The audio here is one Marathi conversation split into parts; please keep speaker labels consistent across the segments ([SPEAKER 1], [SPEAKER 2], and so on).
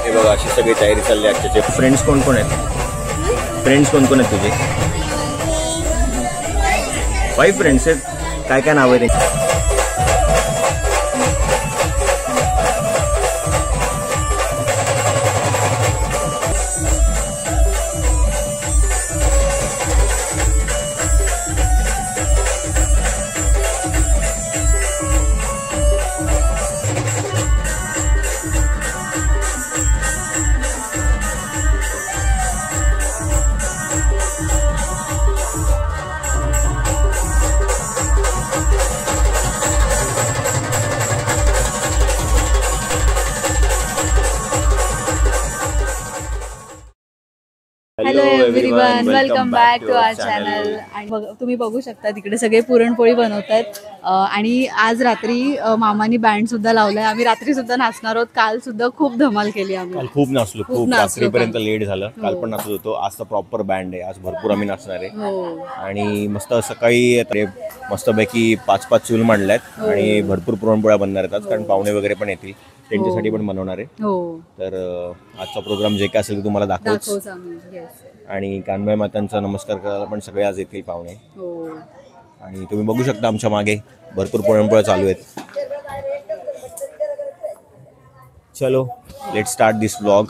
[SPEAKER 1] हे बघा अशी सगळी तयारी चालली आहे आजच्या. फ्रेंड्स कोण कोण आहेत? फ्रेंड्स कोण कोण आहेत तुझे? 5 फ्रेंड्स आहेत. काय काय नाव आहे त्यांची?
[SPEAKER 2] Hello everyone, welcome back to our channel. आणि तुम्ही बघू शकता तिकडे सगळे पुरणपोळी बनवतात. आणि आज रात्री मामानी बँड सुद्धा लावलाय. आम्ही रात्री सुद्धा नाचणार आहोत. काल सुद्धा खूप धमाल केली आम्ही.
[SPEAKER 1] काल खूप नाचलो, खूप रात्रीपर्यंत लेट झालं. काल पण नाचत होतो. आज तर प्रॉपर बँड आहे. आज भरपूर आम्ही नाचणार आहे. आणि मस्त सकाळी मस्तपैकी 5 चूल मांडल्यात आणि भरपूर पुरणपोळ्या बनणार आहेत आज. कारण पाहुणे वगैरे पण येतील, त्यांच्यासाठी पण बनवणार आहे. तर आजचा प्रोग्राम जे काय असेल ते तुम्हाला दाखवूच. आणि कानबाई मातांचा नमस्कार करायला पण सगळे आज येतील पाहुणे. आणि तुम्ही बघू शकता आमच्या मागे भरपूर पुरणपोळ्या चालू आहेत. चलो लेट स्टार्ट दिस व्लॉग.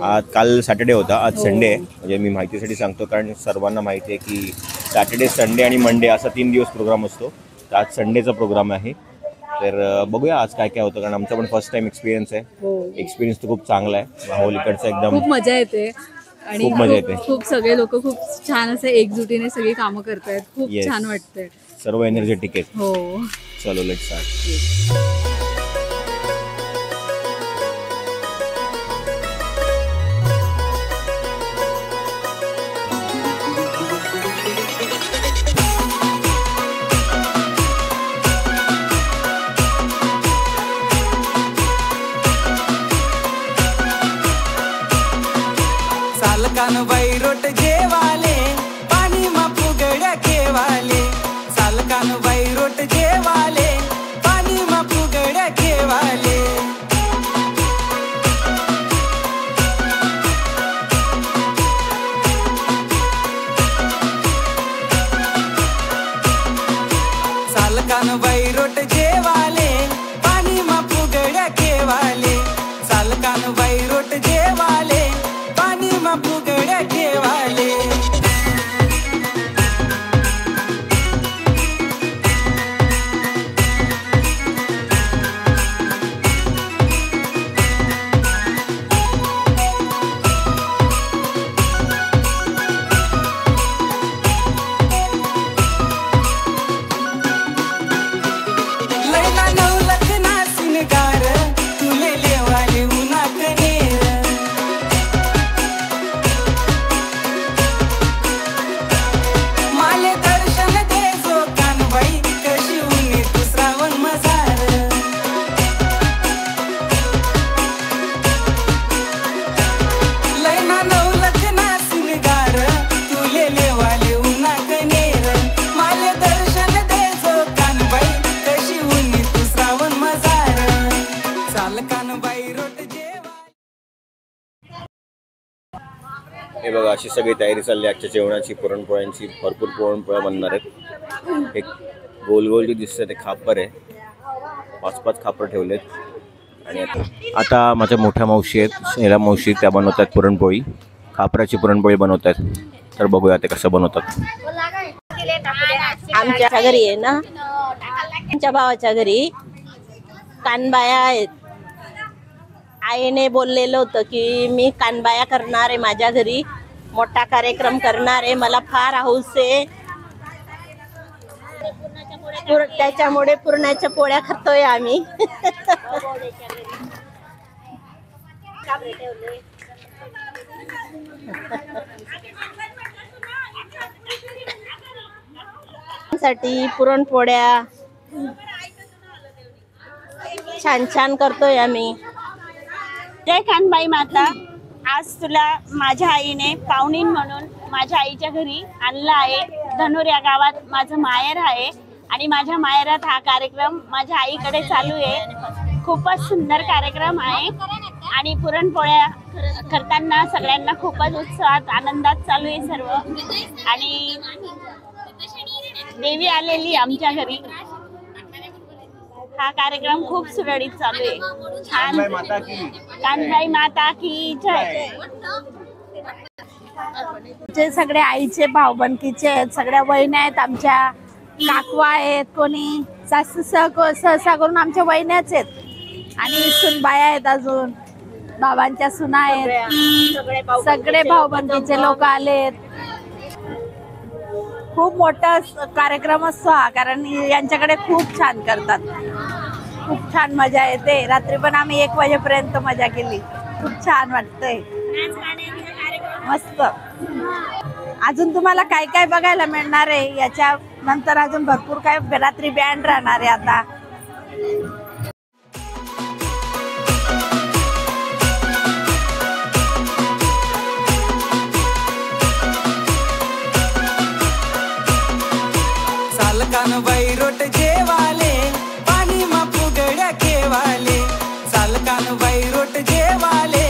[SPEAKER 1] आज काल सॅटर्डे होता, आज संडे आहे. म्हणजे मी माहितीसाठी सांगतो कारण सर्वांना माहिती आहे की सॅटर्डे, संडे आणि मंडे असा 3 दिवस प्रोग्राम असतो. तर आज संडेचा प्रोग्राम आहे. तर बघूया आज काय काय होतं. कारण आमचा पण फर्स्ट टाइम एक्सपिरियन्स आहे. एक्सपिरियन्स तर खूप चांगला आहे. माहोलीकडचा एकदम
[SPEAKER 2] खूप मजा येते. आणि
[SPEAKER 1] खूप मजा येते.
[SPEAKER 2] खूप सगळे लोक खूप छान असे एकजुटीने सगळी कामं करतायत. खूप छान वाटतंय.
[SPEAKER 1] सर्व एनर्जेटिक आहेत.
[SPEAKER 2] हो
[SPEAKER 1] चलो लेट्स स्टार्ट.
[SPEAKER 3] सालकानबाई रोट जेवाले, पाणी मा फुगड्या खेवाले. सालकानबाई रोट जेवाले, पाणी मा फुगड्या खेवाले. सालकानबाई रोट जेवाले, पाणी मा फुगड्या खेवाले. सालकानबाई रोट जेवाले, पाणी मा फुगड्या खेवाले. लैला नवलख नासिन गार, तुले लेवाले उन्हात नेर. माले दर्शन दे जो कानबाई, कशी उनी तू श्रावण मजार. लैना नवलख नासिन गार, तुले लेवाले उन्हात नेर. माले दर्शन दे जो कानबाई, कशी उनी तू श्रावण मजार. चाल कानबाई रोट जेवा.
[SPEAKER 1] हे बघा अशी सगळी तयारी चालली आहे आजच्या जेवणाची. पुरणपोळ्यांची भरपूर पुरणपोळ्या बनणार आहेत. एक गोल गोल जे दिसतं ते खापर आहे. 5 खापर ठेवलेत. आणि आता माझ्या मोठ्या मावशी आहेत, ह्याला मावशी, त्या बनवतात पुरणपोळी. खापराची पुरणपोळी बनवतात. तर बघूया ते कसं बनवतात.
[SPEAKER 4] आमच्या घरी आहे ना, आमच्या भावाच्या घरी कानबाया आहेत. आईने बोललेलं होतं की मी कानबाया करणार आहे, माझ्या घरी मोठा कार्यक्रम करणार आहे. मला फार हौस आहे. त्याच्यामुळे पुरणाच्या पोळ्या खातोय आम्ही. साठी पुरणपोळ्या छान छान करतोय आम्ही.
[SPEAKER 5] जय कानबाई माता. आज तुला माझ्या आईने पाहुणीन म्हणून माझ्या आईच्या घरी आणलं आहे. धनूर या गावात माझं माहेर आहे आणि माझ्या माहेरात हा कार्यक्रम माझ्या आईकडे चालू आहे. खूपच सुंदर कार्यक्रम आहे आणि पुरणपोळ्या करताना सगळ्यांना खूपच उत्साहात आनंदात चालू आहे सर्व. आणि देवी आलेली आमच्या घरी. हा कार्यक्रम खूप सुरळीत चालू आहे. छान. कानबाई माता की जय.
[SPEAKER 6] जे सगळे आईचे भाऊबंदकीचे आहेत, सगळ्या वहिन्या आहेत, आमच्या काकवा आहेत, कोणी सहसा करून आमच्या वहिन्याच आहेत. आणि सुनबाया आहेत, अजून बाबांच्या सुना आहेत. सगळे भाऊबंदकीचे लोक आलेत. खूप मोठा कार्यक्रम असतो हा, कारण यांच्याकडे खूप छान करतात. खूप छान मजा येते. रात्री पण आम्ही 1 वाजेपर्यंत मजा केली. खूप छान वाटतंय. मस्त. अजून तुम्हाला काय काय बघायला मिळणार आहे याच्या नंतर. अजून भरपूर काय रात्री बँड राहणार आहे आता.
[SPEAKER 3] कानबाई रोट जेवाले पाणी मा फुगड्या खेवाले. चाल कानबाई रोट जेवाले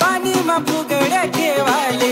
[SPEAKER 3] पाणी मा फुगड्या खेवाले.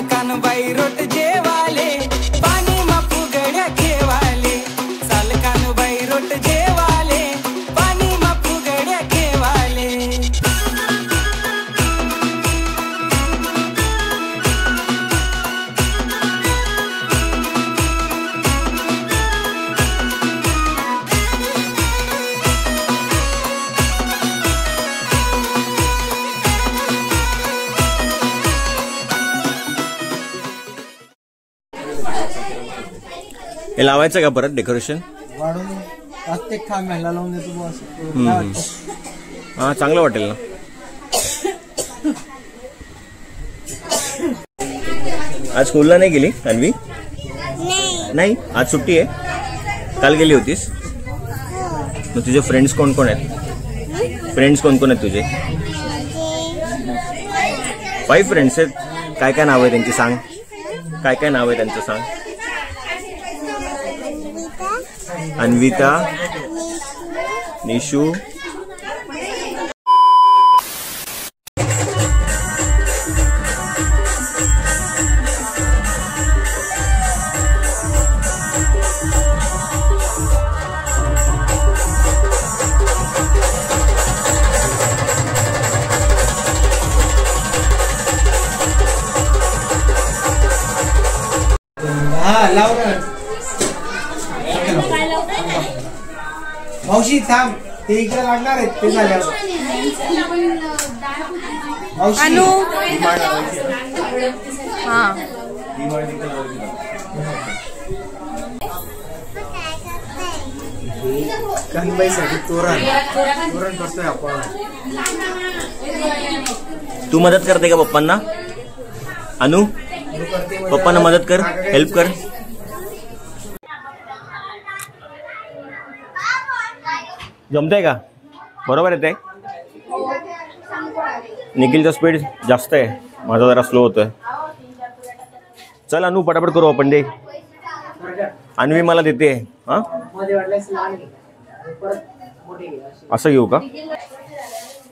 [SPEAKER 3] कानबाई रोट जेवाले पाणी मा फुगड्या खेवाले. चाल कानबाई रोट जेवाले पाणी मा फुगड्या खेवाले.
[SPEAKER 1] हे लावायचं का परत डेकोरेशन
[SPEAKER 7] वाढून प्रत्येक खांब्याला लावून देतो बॉस.
[SPEAKER 1] हा चांगलं वाटेल ना. आज स्कूलला नाही गेली अन्वी? नाही आज सुट्टी आहे. काल गेली होतीस? मग तुझे फ्रेंड्स कोण कोण आहेत? फ्रेंड्स कोण कोण आहेत तुझे? 5 फ्रेंड्स आहेत. काय काय नाव आहे त्यांची सांग. काय काय नाव आहे त्यांचं सांग. अन्विता, निशू,
[SPEAKER 7] लाव ना मावशी. थांब ते इकडे लागणार आहेत ते झाल्यावर.
[SPEAKER 6] अनु हा
[SPEAKER 7] कानबाईसाठी तोरण करतोय आपण.
[SPEAKER 1] तू मदत करते का पप्पांना? अनु पप्पांना मदत कर, हेल्प कर. जमतंय का? बरोबर येते. निखिलचा स्पीड जास्त आहे, माझा जरा स्लो होतोय. चल अनु पटापट करू आपण. दे अन्वी मला देते. हा असं घेऊ का?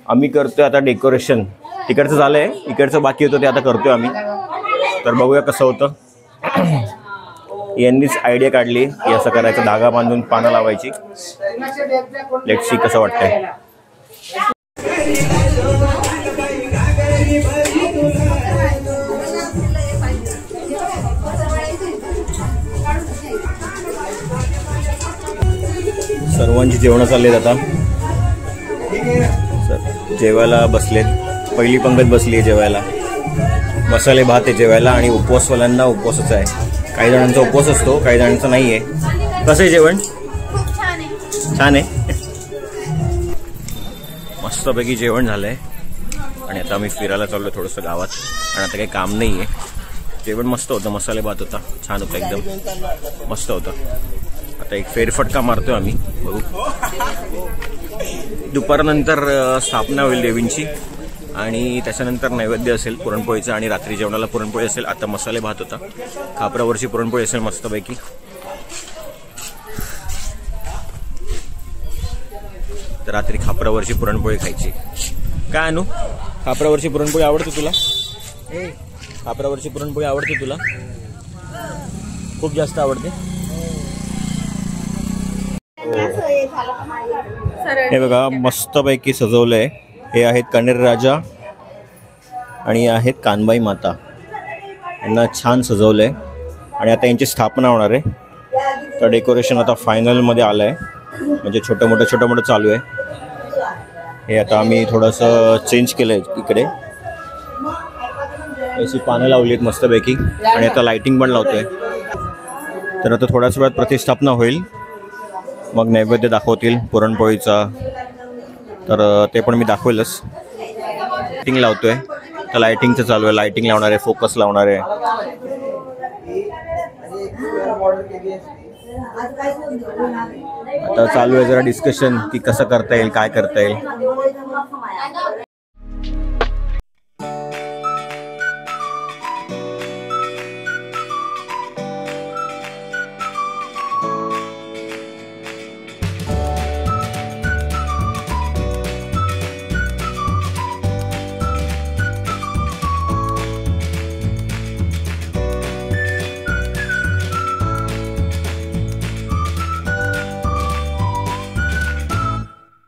[SPEAKER 1] आम्ही करतोय आता डेकोरेशन. तिकडचं झालंय, इकडचं बाकी होतं ते आता करतोय आम्ही. तर बघूया कसं होतं. यांनीच आयडिया काढली की असं करायचं, धागा बांधून पानं लावायची. लेट्स सी कसं वाटतंय. सर्वांची जेवणं चाललेत आता. जेवायला बसलेत. पहिली पंगत बसली आहे जेवायला. मसाले भात आहे जेवायला आणि उपवासवाल्यांना उपवासच आहे. काही जणांचा उपवास असतो, काही जणांचा नाही आहे. कसं आहे जेवण? छान आहे. मस्तपैकी जेवण झालंय आणि आता आम्ही फिरायला चाललो थोडंसं गावात. आणि आता काही काम नाही आहे. जेवण मस्त होतं. मसाले भात होता, छान होता, एकदम मस्त होता. आता एक फेरफटका मारतोय आम्ही, बघू. दुपारनंतर स्थापना होईल देवींची आणि त्याच्यानंतर नैवेद्य असेल पुरणपोळीचा आणि रात्री जेवणाला पुरणपोळी असेल. आता मसाले भात होता, खापरावरची पुरणपोळी असेल मस्तपैकी. तर रात्री खापरावरची पुरणपोळी खायची. काय आणू? खापरावरची पुरणपोळी आवडते तुला? खापरावरची पुरणपोळी आवडते तुला? खूप जास्त आवडते. हे बघा मस्तपैकी सजवलंय. हे आहेत कणेर राजा आणि आहेत कानबाई माता. यांना छान सजवलंय आणि आता यांची स्थापना होणार आहे. तर डेकोरेशन आता फायनलमध्ये आलं आहे, म्हणजे छोटं मोठं चालू आहे. हे आता आम्ही थोडंसं चेंज केलं आहे इकडे. अशी पानं लावली आहेत मस्तपैकी आणि आता लाइटिंग पण लावतोय. तर आता थोड्याच वेळात प्रतिष्ठापना होईल, मग नैवेद्य दाखवतील पुरणपोळीचा. तर ते पण मी दाखवेलच. लाइटिंग लावतोय, तर लाइटिंगचं चालू आहे. लाइटिंग लावणार आहे, फोकस लावणार आहे. आता चालू आहे जरा डिस्कशन की कसं करता येईल, काय करता येईल.